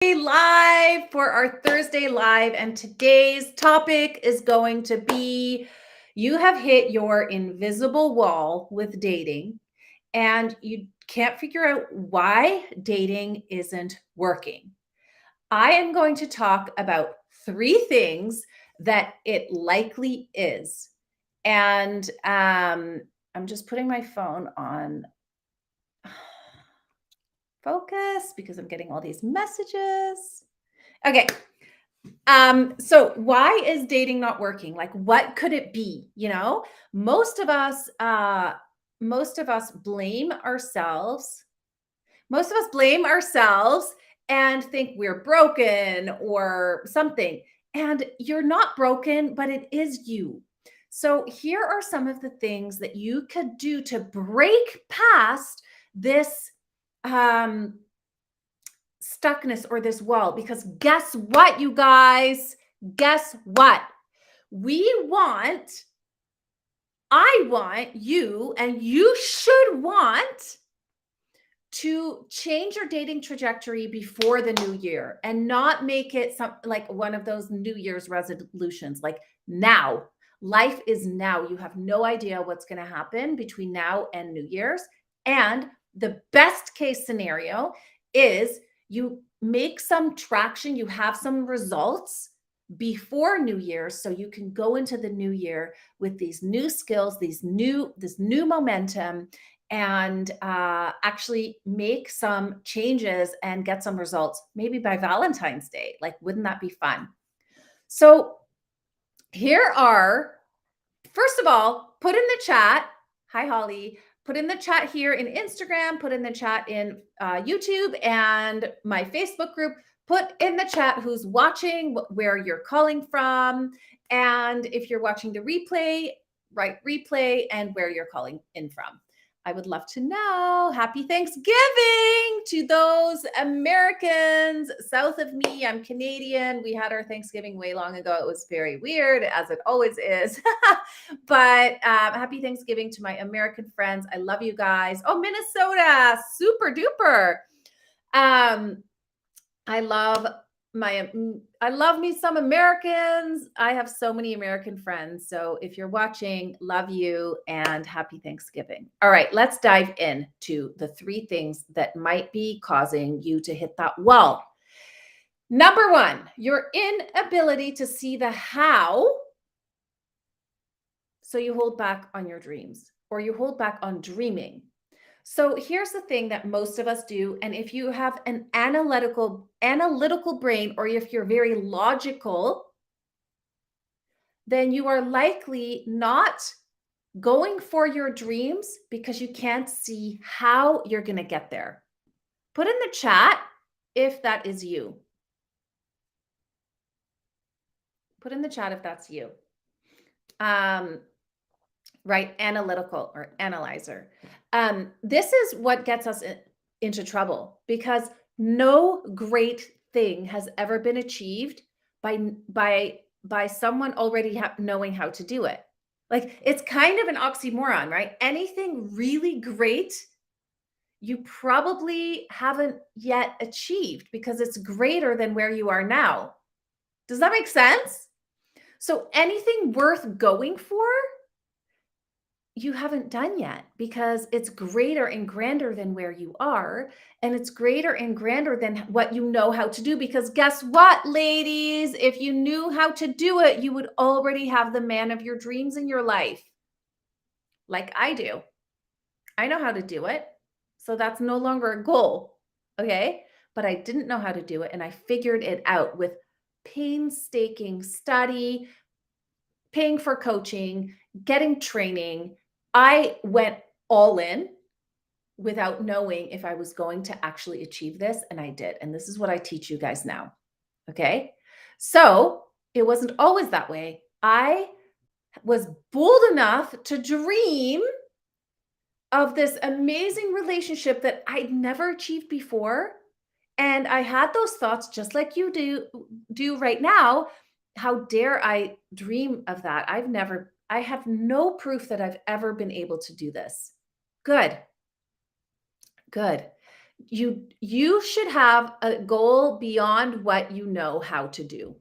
Live for our Thursday live, and today's topic is going to be you have hit your invisible wall with dating, and you can't figure out why dating isn't working. I am going to talk about three things that it likely is. And I'm just putting my phone on focus because I'm getting all these messages. Okay. So why is dating not working? Like, what could it be? Most of us, most of us blame ourselves. Most of us blame ourselves and think we're broken or something. And you're not broken, but it is you. So here are some of the things that you could do to break past this um stuckness or this wall, because guess what, you guys? Guess what? We want, I want you, and you should want to change your dating trajectory before the new year and not make it like one of those New Year's resolutions. Like now, life is now. You have no idea what's going to happen between now and New Year's. And the best case scenario is you make some traction, you have some results before New Year's, so you can go into the new year with these new skills, this new momentum, and actually make some changes and get some results, maybe by Valentine's Day. Like, wouldn't that be fun? So, here are, first of all, put in the chat. Hi, Holly. Put in the chat here in Instagram, put in the chat in YouTube and my Facebook group. Put in the chat who's watching, where you're calling from. And if you're watching the replay, write replay and where you're calling in from. I would love to know. Happy Thanksgiving to those Americans south of me. I'm Canadian. We had our Thanksgiving way long ago. It was very weird, as it always is. But happy Thanksgiving to my American friends. I love you guys. Oh, Minnesota, super duper. I love me some Americans. I have so many American friends. So if you're watching, love you and happy Thanksgiving. All right, let's dive in to the three things that might be causing you to hit that wall. Number one, your inability to see the how. So you hold back on your dreams, or you hold back on dreaming. So here's the thing that most of us do. And if you have an analytical brain, or if you're very logical, then you are likely not going for your dreams because you can't see how you're going to get there. Put in the chat if that is you. Put in the chat if that's you. Right? Analytical or analyzer. This is what gets us into trouble, because no great thing has ever been achieved by someone already knowing how to do it. Like, it's kind of an oxymoron, right? Anything really great, you probably haven't yet achieved because it's greater than where you are now. Does that make sense? So anything worth going for, you haven't done yet, because it's greater and grander than where you are. And it's greater and grander than what you know how to do. Because guess what, ladies? If you knew how to do it, you would already have the man of your dreams in your life. Like I do. I know how to do it. So that's no longer a goal. Okay. But I didn't know how to do it. And I figured it out with painstaking study, paying for coaching, getting training. I went all in without knowing if I was going to actually achieve this, and I did. And this is what I teach you guys now. Okay? So it wasn't always that way. I was bold enough to dream of this amazing relationship that I'd never achieved before. And I had those thoughts just like you do right now. How dare I dream of that? I have no proof that I've ever been able to do this. Good. Good. You should have a goal beyond what you know how to do.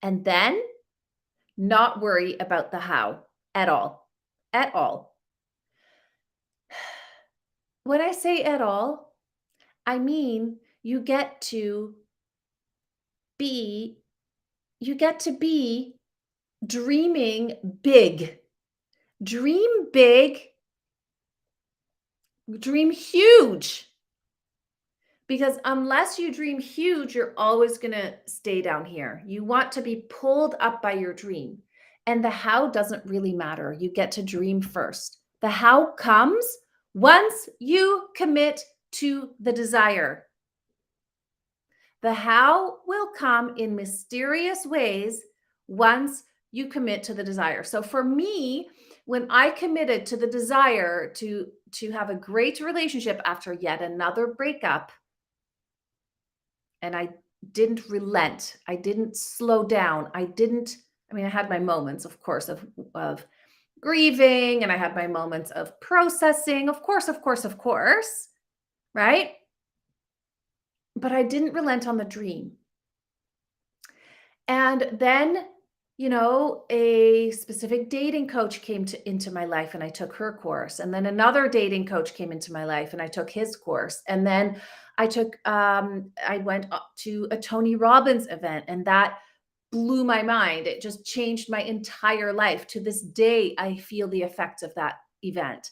And then not worry about the how at all. At all. When I say at all, I mean be you get to be dreaming big. Dream big, dream huge. Because unless you dream huge, you're always going to stay down here. You want to be pulled up by your dream. And the how doesn't really matter. You get to dream first. The how comes once you commit to the desire. The how will come in mysterious ways once you commit to the desire. So for me, when I committed to the desire to have a great relationship after yet another breakup, and I didn't relent. I didn't slow down. I had my moments, of course, of grieving, and I had my moments of processing. Of course, right? But I didn't relent on the dream. And then, a specific dating coach came into my life and I took her course. And then another dating coach came into my life and I took his course. And then I went up to a Tony Robbins event and that blew my mind. It just changed my entire life. To this day, I feel the effects of that event.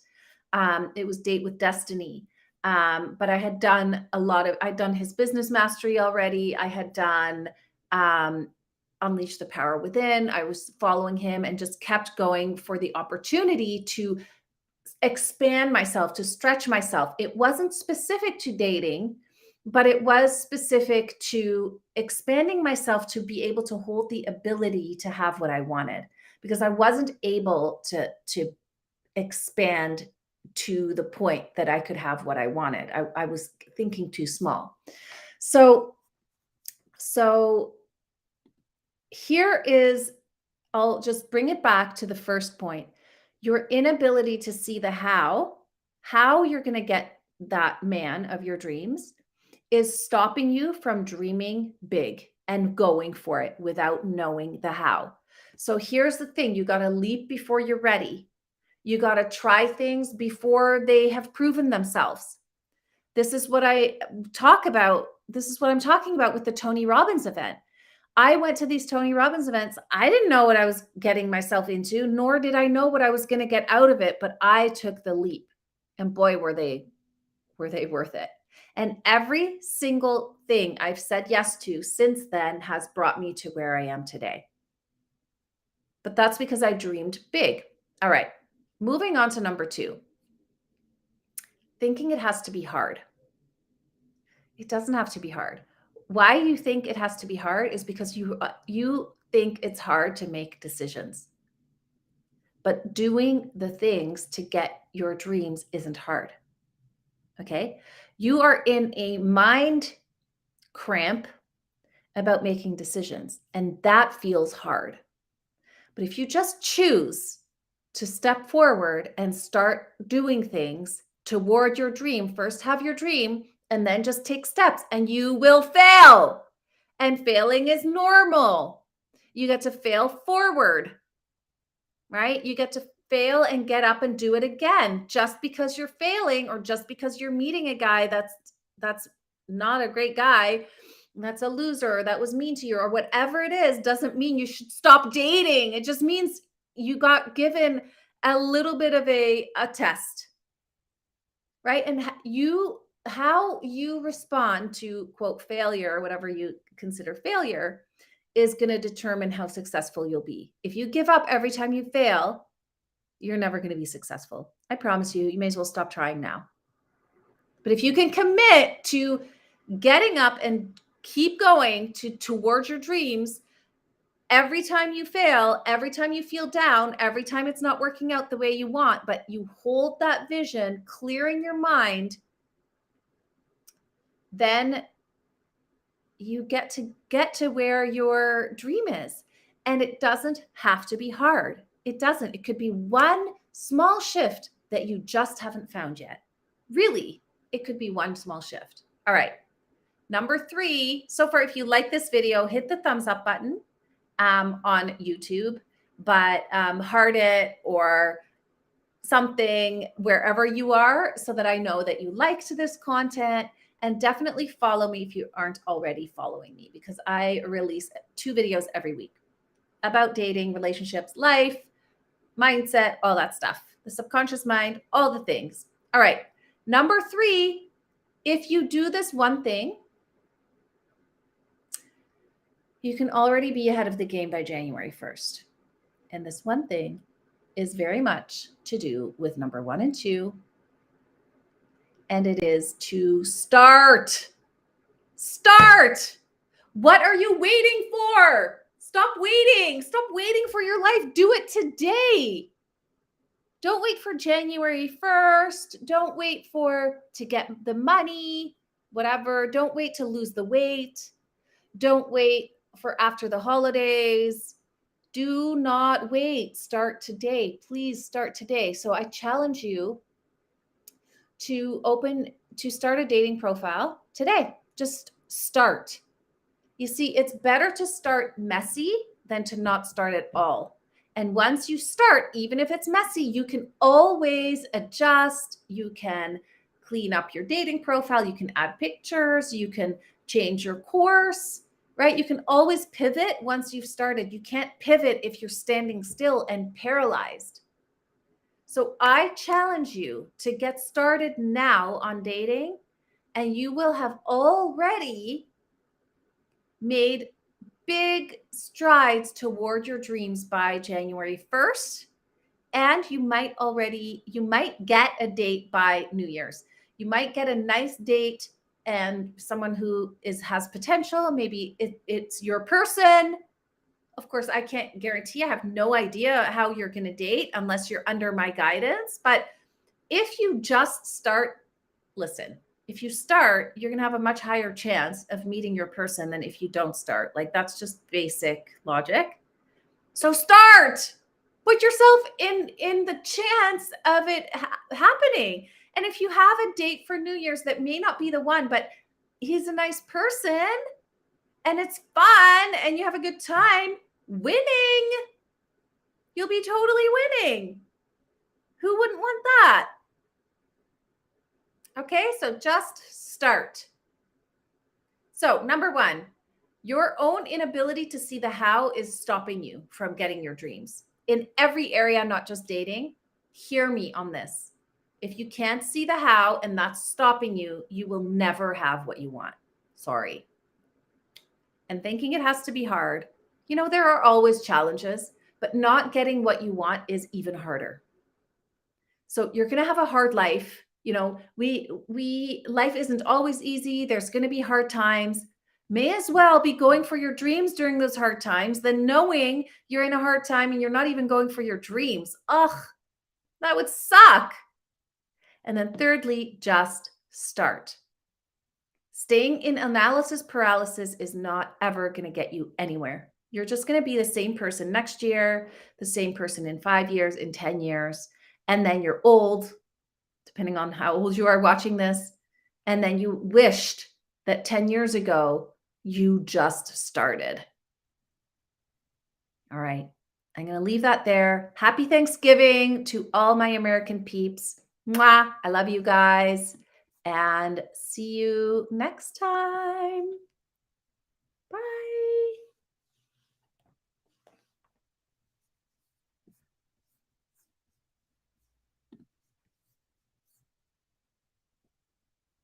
It was Date with Destiny. But I'd done his business mastery already. I had done, Unleash the Power Within. I was following him and just kept going for the opportunity to expand myself, to stretch myself. It wasn't specific to dating, but it was specific to expanding myself to be able to hold the ability to have what I wanted, because I wasn't able to expand to the point that I could have what I wanted. I was thinking too small. So I'll just bring it back to the first point. Your inability to see the how you're going to get that man of your dreams is stopping you from dreaming big and going for it without knowing the how. So here's the thing. You got to leap before you're ready. You got to try things before they have proven themselves. This is what I talk about. This is what I'm talking about with the Tony Robbins event. I went to these Tony Robbins events. I didn't know what I was getting myself into, nor did I know what I was going to get out of it, but I took the leap. And boy, were they worth it. And every single thing I've said yes to since then has brought me to where I am today. But that's because I dreamed big. All right, moving on to number 2. Thinking it has to be hard. It doesn't have to be hard. Why you think it has to be hard is because you think it's hard to make decisions. But doing the things to get your dreams isn't hard. Okay? You are in a mind cramp about making decisions, and that feels hard. But if you just choose to step forward and start doing things toward your dream, first have your dream, and then just take steps, and you will fail. And failing is normal. You get to fail forward, right? You get to fail and get up and do it again. Just because you're failing or just because you're meeting a guy that's not a great guy, that's a loser, that was mean to you, or whatever it is, doesn't mean you should stop dating. It just means you got given a little bit of a test, right? And how you respond to, quote, failure, or whatever you consider failure, is going to determine how successful you'll be. If you give up every time you fail, you're never going to be successful. I promise you, you may as well stop trying now. But if you can commit to getting up and keep going towards your dreams, every time you fail, every time you feel down, every time it's not working out the way you want, but you hold that vision clear in your mind, then you get to where your dream is. And it doesn't have to be hard. It doesn't. It could be one small shift that you just haven't found yet. Really, it could be one small shift. All right. Number 3, so far, if you like this video, hit the thumbs up button on YouTube, but heart it or something wherever you are so that I know that you liked this content. And definitely follow me if you aren't already following me, because I release 2 videos every week about dating, relationships, life, mindset, all that stuff, the subconscious mind, all the things. All right. Number 3, if you do this one thing, you can already be ahead of the game by January 1st. And this one thing is very much to do with number 1 and 2. And it is to start. Start. What are you waiting for? Stop waiting. Stop waiting for your life. Do it today. Don't wait for January 1st. Don't wait to get the money, whatever. Don't wait to lose the weight. Don't wait for after the holidays. Do not wait. Start today. Please start today. So I challenge you to start a dating profile today. Just start. You see, it's better to start messy than to not start at all. And once you start, even if it's messy, you can always adjust. You can clean up your dating profile. You can add pictures. You can change your course, right? You can always pivot once you've started. You can't pivot if you're standing still and paralyzed. So I challenge you to get started now on dating, and you will have already made big strides toward your dreams by January 1st. And you might get a date by New Year's. You might get a nice date and someone who has potential. Maybe it's your person. Of course, I can't guarantee. I have no idea how you're going to date unless you're under my guidance. But if you just start, listen, if you start, you're going to have a much higher chance of meeting your person than if you don't start. Like, that's just basic logic. So start. Put yourself in the chance of it happening. And if you have a date for New Year's that may not be the one, but he's a nice person and it's fun and you have a good time, winning. You'll be totally winning. Who wouldn't want that? Okay, so just start. So number 1, your own inability to see the how is stopping you from getting your dreams in every area, not just dating. Hear me on this. If you can't see the how and that's stopping you, you will never have what you want. Sorry. And thinking it has to be hard. You know, there are always challenges, but not getting what you want is even harder. So you're going to have a hard life. You know, life isn't always easy. There's going to be hard times. May as well be going for your dreams during those hard times than knowing you're in a hard time and you're not even going for your dreams. Ugh, that would suck. And then thirdly, just start. Staying in analysis paralysis is not ever going to get you anywhere. You're just going to be the same person next year, the same person in 5 years, in 10 years. And then you're old, depending on how old you are watching this. And then you wished that 10 years ago, you just started. All right. I'm going to leave that there. Happy Thanksgiving to all my American peeps. Mwah. I love you guys. And see you next time.